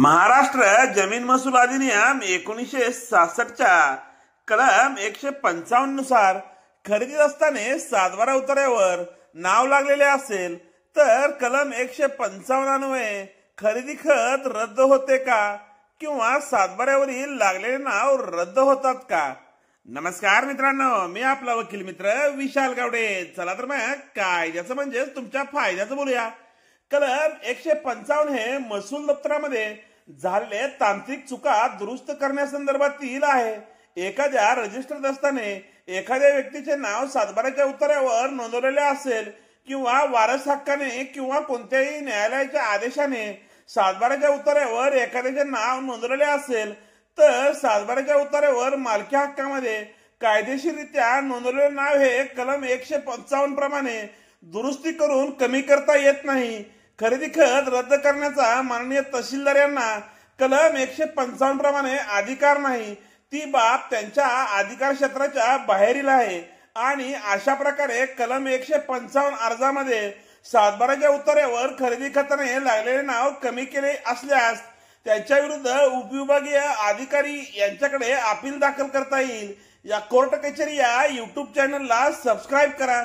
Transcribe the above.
महाराष्ट्र जमीन महसूल अधिनियम 1966च्या कलम 155 नुसार खरेदीत असताना सातबारा उतार्यावर नाव लागलेले असेल तर कलम 155 अन्वये खरेदी खत रद्द होते का किंवा सातबाऱ्यावरील लागलेले नाव रद्द होतात का? नमस्कार मित्रांनो, मी आपला वकील मित्र विशाल गावडे. चला तर मग कायद्याचं म्हणजे तुमच्या फायद्याचं बोलूया. कलम 155 हे महसूल दप्तरामध्ये झालेले तांत्रिक चुका दुरुस्त करण्यासंदर्भातील आहे. एखाद्या रजिस्टर्ड असताना एखाद्या व्यक्तीचे नाव सातबाऱ्याच्या उतार्यावर नोंदवलेले असेल किंवा वारस हक्काने किंवा कोणत्याही न्यायालयाच्या आदेशाने सातबाऱ्याच्या उतार्यावर एखाद्याचे नाव नोंदवलेले असेल तर सातबाऱ्याच्या उतार्यावर मालकी हक्कामध्ये कायदेशीररित्या नोंदवलेले नाव हे कलम 155 प्रमाणे दुरुस्ती करून कमी करता येत नाही. खरेदी खत रद्द करण्याचा माननीय तहसीलदार यांना कलम 155 प्रमाणे अधिकार नाही. ती बाब त्यांच्या अधिकार क्षेत्राच्या बाहेरील आहे आणि अशा प्रकारे कलम 155 अर्जामध्ये सातबाऱ्याच्या उतार्यावर खरेदी खताने लागलेले नाव कमी केले असल्यास त्यांच्या विरुद्ध उपविभागीय अधिकारी यांच्याकडे अपील दाखल करता येईल. या कोर्ट कचेरी या YouTube चॅनलला सबस्क्राईब करा.